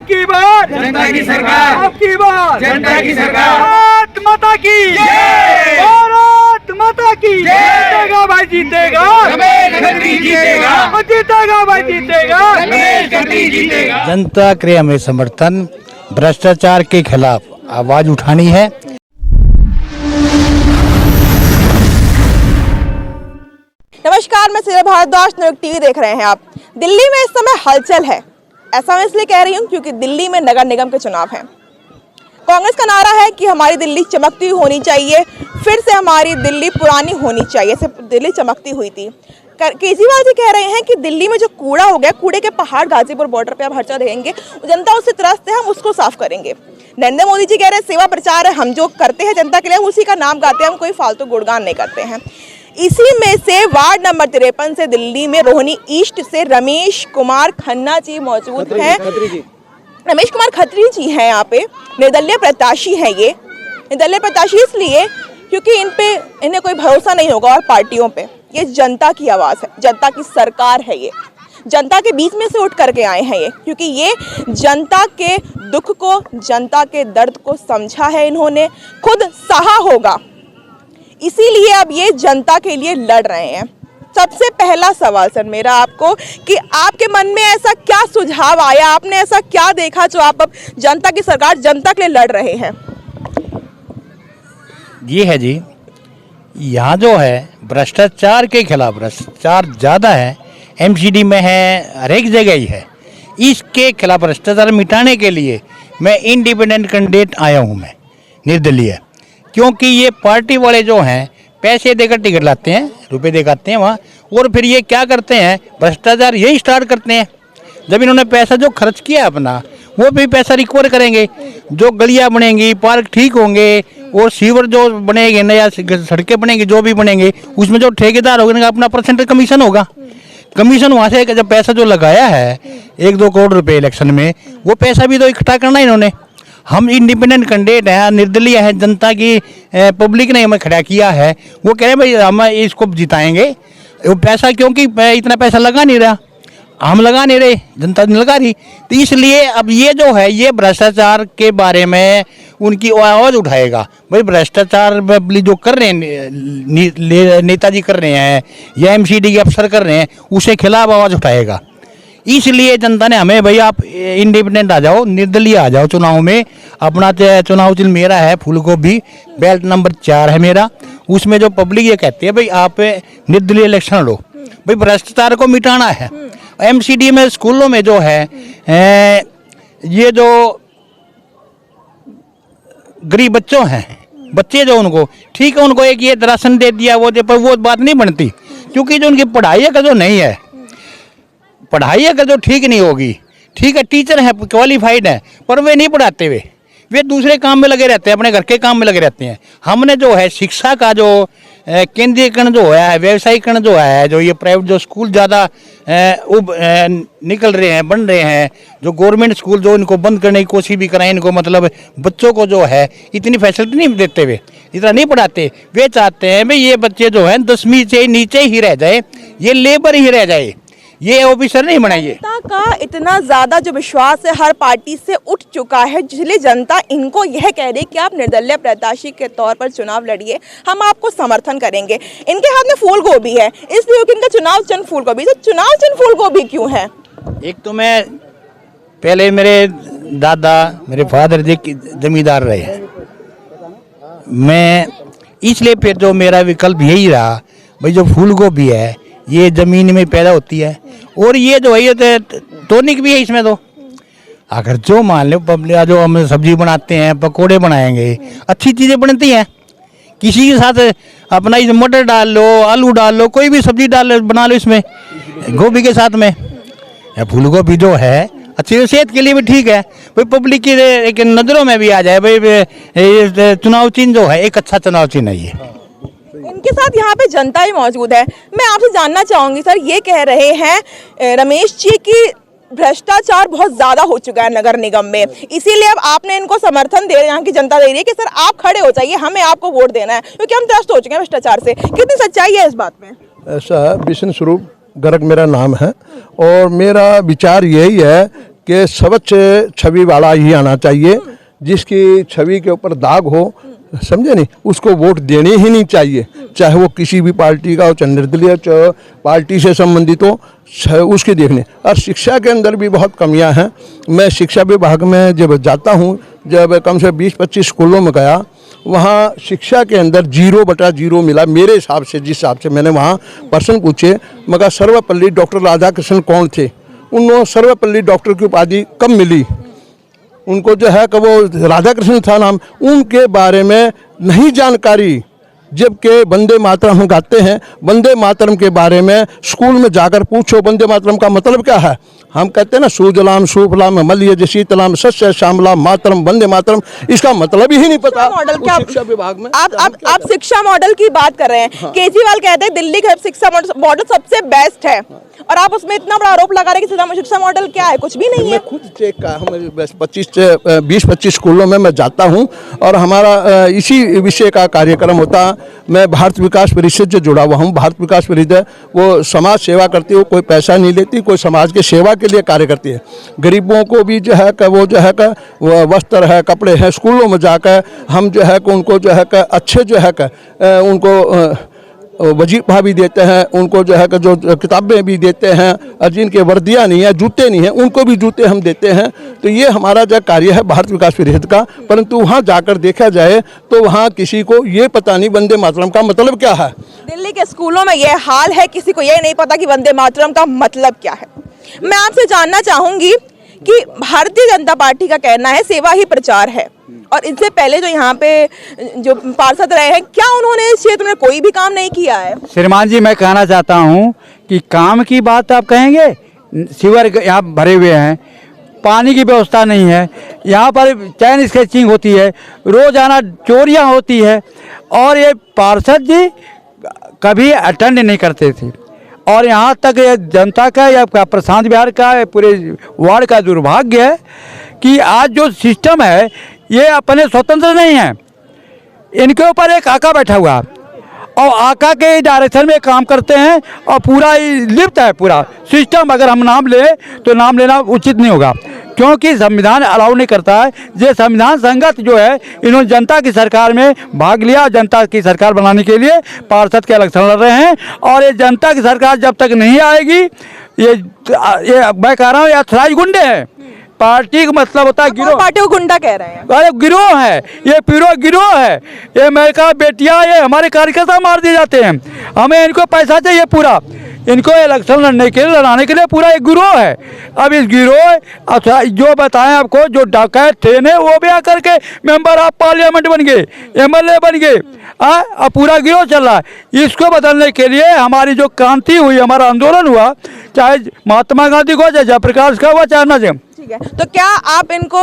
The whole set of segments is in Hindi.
की बार जनता की सरकार, आपकी बार जनता की सरकार। भारत माता की जय। भारत माता की जय। जीतेगा भाई जीतेगा रमेश खत्री जीतेगा, जीतेगा भाई जीतेगा रमेश खत्री जीतेगा। जनता के हमें समर्थन, भ्रष्टाचार के खिलाफ आवाज उठानी है। नमस्कार, मैं सीधा भारद्वाज, न्यूज़ टीवी देख रहे हैं आप। दिल्ली में इस समय हलचल है। ऐसा मैं इसलिए कह रही हूँ क्योंकि दिल्ली में नगर निगम के चुनाव हैं। कांग्रेस का नारा है कि हमारी दिल्ली चमकती हुई होनी चाहिए, फिर से हमारी दिल्ली पुरानी होनी चाहिए। सिर्फ दिल्ली चमकती हुई थी। केजरीवाल जी कह रहे हैं कि दिल्ली में जो कूड़ा हो गया, कूड़े के पहाड़ गाजीपुर बॉर्डर पे आप हर जगह देखेंगे, जनता उससे त्रस्त है, हम उसको साफ करेंगे। नरेंद्र मोदी जी कह रहे हैं सेवा प्रचार है, हम जो करते हैं जनता के लिए हम उसी का नाम गाते हैं, हम कोई फालतू गुणगान नहीं करते हैं। इसी में से वार्ड नंबर 53 से दिल्ली में रोहिणी ईस्ट से रमेश कुमार खन्ना जी मौजूद हैं। रमेश कुमार खत्री जी हैं यहाँ पे, निर्दलीय प्रत्याशी हैं। ये निर्दलीय प्रत्याशी इसलिए क्योंकि इन्हें कोई भरोसा नहीं होगा और पार्टियों पे। ये जनता की आवाज़ है, जनता की सरकार है। ये जनता के बीच में से उठ करके आए हैं ये, क्योंकि ये जनता के दुख को, जनता के दर्द को समझा है, इन्होंने खुद सहा होगा, इसीलिए अब ये जनता के लिए लड़ रहे हैं। सबसे पहला सवाल सर मेरा आपको कि आपके मन में ऐसा क्या सुझाव आया, आपने ऐसा क्या देखा जो आप अब जनता की सरकार, जनता के लिए लड़ रहे हैं? ये है जी, यहाँ जो है भ्रष्टाचार के खिलाफ, भ्रष्टाचार ज़्यादा है, एमसीडी में है, हर एक जगह ही है। इसके खिलाफ भ्रष्टाचार मिटाने के लिए मैं इंडिपेंडेंट कैंडिडेट आया हूँ, मैं निर्दलीय। क्योंकि ये पार्टी वाले जो हैं पैसे देकर टिकट लाते हैं, रुपए दिखाते हैं वहाँ, और फिर ये क्या करते हैं, भ्रष्टाचार यही स्टार्ट करते हैं। जब इन्होंने पैसा जो खर्च किया अपना, वो भी पैसा रिकवर करेंगे। जो गलियाँ बनेंगी, पार्क ठीक होंगे, और सीवर जो बनेंगे, नया सड़कें बनेंगी, जो भी बनेंगे, उसमें जो ठेकेदार होगा अपना परसेंट कमीशन होगा। कमीशन वहाँ से जब पैसा जो लगाया है 1-2 करोड़ रुपए इलेक्शन में, वो पैसा भी तो इकट्ठा करना है इन्होंने। हम इंडिपेंडेंट कैंडिडेट हैं, निर्दलीय है, जनता की पब्लिक ने हमें खड़ा किया है। वो कह रहे हैं भाई हम इसको जिताएंगे। वो पैसा क्योंकि इतना पैसा लगा नहीं रहा, हम लगा नहीं रहे, जनता नहीं लगा रही, तो इसलिए अब ये जो है ये भ्रष्टाचार के बारे में उनकी आवाज़ उठाएगा। भाई भ्रष्टाचार जो कर रहे हैं, नेताजी कर रहे हैं या एमसीडी के अफसर कर रहे हैं, उसके खिलाफ आवाज़ उठाएगा। इसलिए जनता ने हमें, भाई आप इंडिपेंडेंट आ जाओ, निर्दलीय आ जाओ चुनाव में। अपना चुनाव चिन्ह मेरा है फूलगोभी, बेल्ट नंबर 4 है मेरा। उसमें जो पब्लिक ये कहती है भाई आप निर्दलीय इलेक्शन लड़ो, भाई भ्रष्टाचार को मिटाना है। एमसीडी में स्कूलों में जो है ये जो गरीब बच्चों हैं, बच्चे जो उनको ठीक है, उनको एक ये राशन दे दिया वो दे, पर वो बात नहीं बनती, क्योंकि जो उनकी पढ़ाई का जो नहीं है, पढ़ाई अगर जो ठीक नहीं होगी, ठीक है टीचर हैं क्वालिफाइड हैं, पर वे नहीं पढ़ाते, वे दूसरे काम में लगे रहते हैं, अपने घर के काम में लगे रहते हैं। हमने जो है शिक्षा का जो केंद्रीयकरण जो है, व्यवसायीकरण जो है, जो ये प्राइवेट जो स्कूल ज़्यादा निकल रहे हैं, बन रहे हैं, जो गवर्नमेंट स्कूल जो इनको बंद करने की कोशिश भी कराएं, इनको मतलब बच्चों को जो है इतनी फैसिलिटी नहीं देते, वे इतना नहीं पढ़ाते। वे चाहते हैं भाई ये बच्चे जो हैं 10वीं से नीचे ही रह जाए, ये लेबर ही रह जाए, ये ऑफिसर नहीं बनाइए। जनता का इतना ज्यादा जो विश्वास है हर पार्टी से उठ चुका है, जिसलिए जनता इनको यह कह रही है कि आप निर्दलीय प्रत्याशी के तौर पर चुनाव लड़िए, हम आपको समर्थन करेंगे। इनके हाथ में फूल गोभी है, इसलिए इनका चुनाव चिन्ह फूल गोभी। तो चुनाव चिन्ह फूल गोभी क्यों है? एक तो मैं पहले मेरे दादा, मेरे फादर जी जमींदार रहे हैं, मैं इसलिए फिर जो मेरा विकल्प यही रहा भाई जो फूल गोभी है ये ज़मीन में पैदा होती है, और ये जो है ये टॉनिक भी है इसमें। तो अगर जो मान लो पब्लिक जो हम सब्जी बनाते हैं, पकोड़े बनाएंगे, अच्छी चीज़ें बनती हैं, किसी के साथ अपना इस मटर डाल लो, आलू डाल लो, कोई भी सब्जी डाल बना लो इसमें गोभी के साथ में। फूल गोभी जो है अच्छी सेहत के लिए भी ठीक है, भाई पब्लिक की एक नज़रों में भी आ जाए, भाई चुनाव चिन्ह जो है एक अच्छा चुनाव चिन्ह है ये। इनके साथ यहाँ पे जनता ही मौजूद है। मैं आपसे जानना चाहूंगी सर, ये कह रहे हैं रमेश जी की भ्रष्टाचार बहुत ज्यादा हो चुका है नगर निगम में, इसीलिए अब आपने इनको समर्थन दे रहे हैं, यहाँ की जनता दे रही है कि सर आप खड़े हो जाइए, हमें आपको वोट देना है, क्योंकि हम त्रस्त हो चुके हैं भ्रष्टाचार से। कितनी सच्चाई है इस बात में? ऐसा है, बिशन स्वरूप गर्ग मेरा नाम है, और मेरा विचार यही है कि स्वच्छ छवि वाला ही आना चाहिए, जिसकी छवि के ऊपर दाग हो, समझे नहीं, उसको वोट देनी ही नहीं चाहिए, चाहे वो किसी भी पार्टी का हो, चाहे निर्दलीय, चाहे पार्टी से संबंधित हो, उसकी देखने। और शिक्षा के अंदर भी बहुत कमियां हैं। मैं शिक्षा विभाग में जब जाता हूं, जब कम से 20-25 स्कूलों में गया, वहाँ शिक्षा के अंदर 0/0 मिला मेरे हिसाब से। जिस हिसाब से मैंने वहाँ प्रश्न पूछे, मगर सर्वपल्ली डॉक्टर राधाकृष्णन कौन थे, उन्होंने सर्वपल्ली डॉक्टर की उपाधि कब मिली, उनको जो है कि वो राधाकृष्णन था नाम, उनके बारे में नहीं जानकारी। जबकि वंदे मातरम हम गाते हैं, वंदे मातरम के बारे में स्कूल में जाकर पूछो वंदे मातरम का मतलब क्या है। हम कहते हैं ना, सूजलाम सुफलाम मलयज शीतलाम सस्य श्यामलाम मातरम वंदे मातरम, इसका मतलब ही नहीं पता। मॉडल क्या शिक्षा विभाग में आप शिक्षा मॉडल की बात कर रहे हैं। हाँ। केजरीवाल कहते हैं दिल्ली का शिक्षा मॉडल सबसे बेस्ट है, और आप उसमें इतना बड़ा आरोप लगा रहे हैं कि शिक्षा मॉडल क्या है, कुछ भी नहीं है। मैं खुद चेक का, हम 20-25 स्कूलों में मैं जाता हूं और हमारा इसी विषय का कार्यक्रम होता है। मैं भारत विकास परिषद से जुड़ा हुआ हूं। भारत विकास परिषद वो समाज सेवा करती है, वो कोई पैसा नहीं लेती, कोई समाज की सेवा के लिए कार्य करती है। गरीबों को भी जो है वो जो है वस्त्र है, कपड़े हैं, स्कूलों में जाकर हम जो है उनको जो है अच्छे जो है उनको वजीफा भी देते हैं, उनको जो है कि जो किताबें भी देते हैं, और जिनके वर्दियाँ नहीं है, जूते नहीं हैं, उनको भी जूते हम देते हैं। तो ये हमारा जो कार्य है भारत विकास परिषद का। परंतु वहाँ जाकर देखा जाए तो वहाँ किसी को ये पता नहीं वंदे मातरम का मतलब क्या है। दिल्ली के स्कूलों में यह हाल है, किसी को यह नहीं पता कि वंदे मातरम का मतलब क्या है। मैं आपसे जानना चाहूंगी कि भारतीय जनता पार्टी का कहना है सेवा ही प्रचार है, और इससे पहले जो यहाँ पे जो पार्षद रहे हैं, क्या उन्होंने इस क्षेत्र में कोई भी काम नहीं किया है? श्रीमान जी, मैं कहना चाहता हूँ कि काम की बात आप कहेंगे, सीवर यहाँ भरे हुए हैं, पानी की व्यवस्था नहीं है, यहाँ पर चैन स्केचिंग होती है, रोजाना चोरियाँ होती है, और ये पार्षद जी कभी अटेंड नहीं करते थे। और यहाँ तक ये जनता का या प्रशांत बिहार का पूरे वार्ड का दुर्भाग्य है कि आज जो सिस्टम है ये अपने स्वतंत्र नहीं है, इनके ऊपर एक आका बैठा हुआ और आका के डायरेक्शन में काम करते हैं, और पूरा लिप्त है पूरा सिस्टम। अगर हम नाम लें तो नाम लेना उचित नहीं होगा, क्योंकि संविधान अलाउ नहीं करता है। ये संविधान संगत जो है, इन्होंने जनता की सरकार में भाग लिया, जनता की सरकार बनाने के लिए पार्षद के इलेक्शन लड़ रहे हैं। और ये जनता की सरकार जब तक नहीं आएगी, ये मैं कह रहा हूँ, ये अथराइज गुंडे हैं। पार्टी का मतलब होता है गिरोह। पार्टी को गुंडा कह रहे हैं? अरे गिरोह है, ये पीरो गिरोह है। ये मैं कहा बेटियां, ये हमारे कार्यकर्ता मार दिए जाते हैं, हमें इनको पैसा चाहिए पूरा, इनको इलेक्शन लड़ने के लिए लड़ाने के लिए पूरा एक गिरोह है। अब इस गिरोह अच्छा जो बताएं आपको, जो डकैत थे ने वो भी आकर के मेंबर ऑफ पार्लियामेंट बन गए, एमएलए बन गए, अब पूरा गिरोह चल रहा है। इसको बदलने के लिए हमारी जो क्रांति हुई, हमारा आंदोलन हुआ, चाहे महात्मा गांधी को, चाहे जयप्रकाश का हुआ, चाहे नजम। ठीक है, तो क्या आप इनको,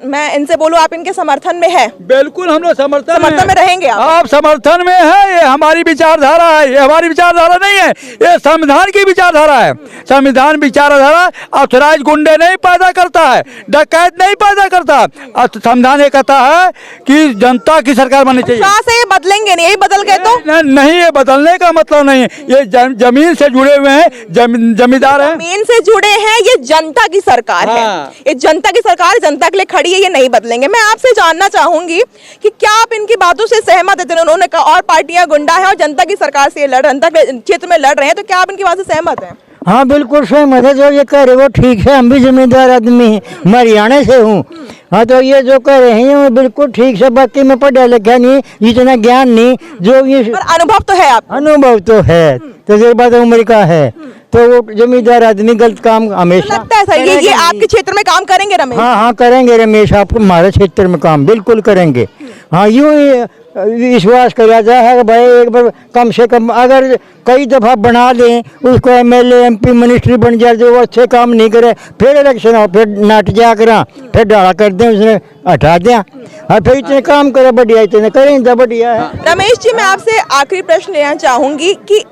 मैं इनसे बोलूं, आप इनके समर्थन में है? बिल्कुल हम लोग समर्थन में रहेंगे। आप समर्थन में है, ये हमारी विचारधारा है, ये हमारी विचारधारा नहीं है, ये संविधान की विचारधारा है। संविधान विचारधारा अथराइज गुंडे नहीं पैदा करता है, डकैत नहीं पैदा करता। संविधान ये कहता है कि जनता की सरकार बननी चाहिए। से ये बदलेंगे नहीं, यही बदल गए तो नहीं, ये बदलने का मतलब नहीं है। ये जमीन से जुड़े हुए हैं, जमींदार हैं, जमीन से जुड़े हैं, ये जनता की सरकार है। ये जनता की सरकार जनता के लिए खड़ी है, ये नहीं बदलेंगे। मैं आपसे जानना चाहूंगी कि क्या आप इनकी बातों से सहमत हैं? उन्होंने कहा और पार्टियां गुंडा है और जनता की सरकार से जनता के क्षेत्र में लड़ रहे हैं, तो क्या आप इनकी बात से सहमत हैं? हाँ बिल्कुल सहमत है, जो ये कह रहे वो ठीक है। हम भी जिम्मेदार आदमी हैं, मैं हरियाणा से हूँ। हाँ, तो ये जो कह रहे हैं वो बिल्कुल ठीक से, बाकी में पढ़ा लिखा नहीं, इतना ज्ञान नहीं, जो ये अनुभव तो है। आप अनुभव तो है, तजुर्बा तो उम्र का है, तो वो जमींदार आदमी गलत काम हमेशा लगता है सर। ये आपके क्षेत्र में काम करेंगे रमेश? हाँ करेंगे रमेश, आपको हमारे क्षेत्र में काम बिल्कुल करेंगे। हाँ, यूँ विश्वास किया जाए है कि भाई एक बार कम से कम अगर कई दफ़ा बना दें उसको, एमएलए एमपी मिनिस्ट्री बन जाए, जो वो अच्छे काम नहीं करे, फिर इलेक्शन हो, फिर नट जा करा, फिर डाला कर दें, उसने हटा दें, और फिर इतने काम करे बढ़िया, इतने करें तो बढ़िया है। रमेश जी, मैं आपसे आखिरी प्रश्न लेना चाहूँगी कि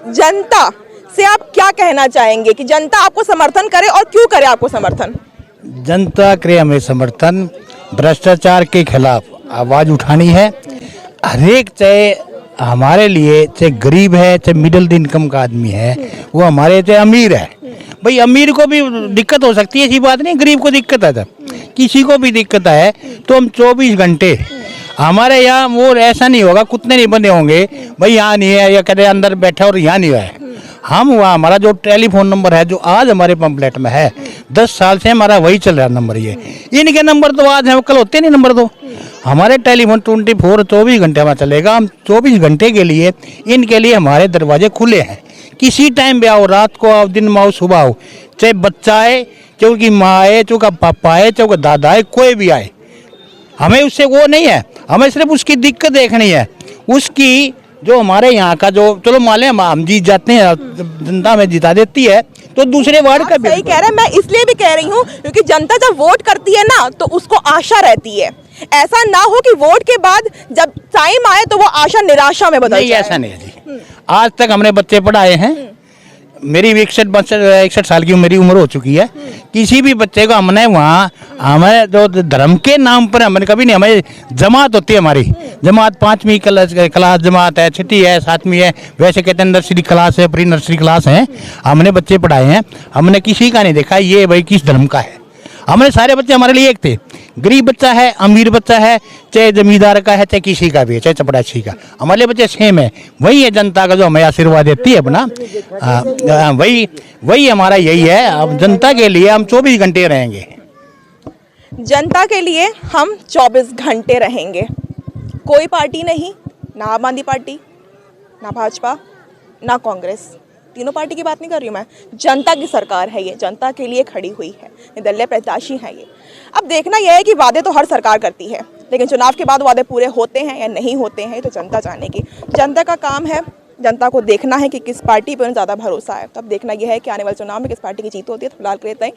जनता से आप क्या कहना चाहेंगे कि जनता आपको समर्थन करे, और क्यों करे आपको समर्थन? जनता करे हमें समर्थन, भ्रष्टाचार के खिलाफ आवाज़ उठानी है। हरेक, चाहे हमारे लिए, चाहे गरीब है, चाहे मिडिल इनकम का आदमी है, वो हमारे चाहे अमीर है, भाई अमीर को भी दिक्कत हो सकती है, ऐसी बात नहीं, गरीब को दिक्कत है, किसी को भी दिक्कत है तो हम 24 घंटे हमारे यहाँ वो ऐसा नहीं होगा, कुत्ते नहीं बंधे होंगे भाई यहाँ नहीं है या कहते अंदर बैठे और यहाँ नहीं है। हम वहाँ हमारा जो टेलीफोन नंबर है जो आज हमारे पंपलेट में है 10 साल से हमारा वही चल रहा नंबर, ये इनके नंबर तो आज हैं कल होते नहीं नंबर, तो हमारे टेलीफोन 24 घंटे हमारा चलेगा। हम 24 घंटे के लिए इनके लिए हमारे दरवाजे खुले हैं, किसी टाइम भी आओ, रात को आओ, दिन में आओ, सुबह आओ, चाहे बच्चा आए, चाहे उसकी माँ आए, चाहे उसका पापा आए, चाहे उसका दादा आए, कोई भी आए, हमें उससे वो नहीं है, हमें सिर्फ उसकी दिक्कत देखनी है। उसकी जो हमारे यहाँ का जो चलो मान लें हम जीत जाते हैं, जनता में जिता देती है, तो दूसरे वार्ड का भी सही कह रहे हैं। मैं इसलिए भी कह रही हूँ क्योंकि जनता जब वोट करती है ना तो उसको आशा रहती है, ऐसा ना हो कि वोट के बाद जब टाइम आए तो वो आशा निराशा में बदल नहीं, जाए। ऐसा नहीं है जी। आज तक हमने बच्चे पढ़ाए हैं, मेरी भी 61 साल की मेरी उम्र हो चुकी है, किसी भी बच्चे को हमने वहाँ हमारे जो धर्म के नाम पर हमने कभी नहीं, हमारी जमात होती है, हमारी जमात 5वीं क्लास जमात है, 6ठी है, 7वीं है, वैसे कहते हैं नर्सरी क्लास है, प्री नर्सरी क्लास है, हमने बच्चे पढ़ाए हैं, हमने किसी का नहीं देखा ये भाई किस धर्म का है। हमारे सारे बच्चे हमारे लिए एक थे, गरीब बच्चा है, अमीर बच्चा है, चाहे जमींदार का है, चाहे किसी का भी है, चाहे चपरासी का, हमारे लिए बच्चे सेम है। वही है जनता का जो हमें आशीर्वाद देती है अपना, वही हमारा यही है। अब जनता के लिए हम 24 घंटे रहेंगे, जनता के लिए हम 24 घंटे रहेंगे। कोई पार्टी नहीं, ना आम आदमी पार्टी, ना भाजपा, ना कांग्रेस, तीनों पार्टी की बात नहीं कर रही हूँ मैं, जनता की सरकार है ये, जनता के लिए खड़ी हुई है, निर्दलीय प्रत्याशी है ये। अब देखना यह है कि वादे तो हर सरकार करती है, लेकिन चुनाव के बाद वादे पूरे होते हैं या नहीं होते हैं तो जनता जानेगी। जनता का काम है, जनता को देखना है कि किस पार्टी पर ज़्यादा भरोसा है। तब देखना यह है कि आने वाले चुनाव में किस पार्टी की जीत होती है। तो फिलहाल के लिए इतना ही।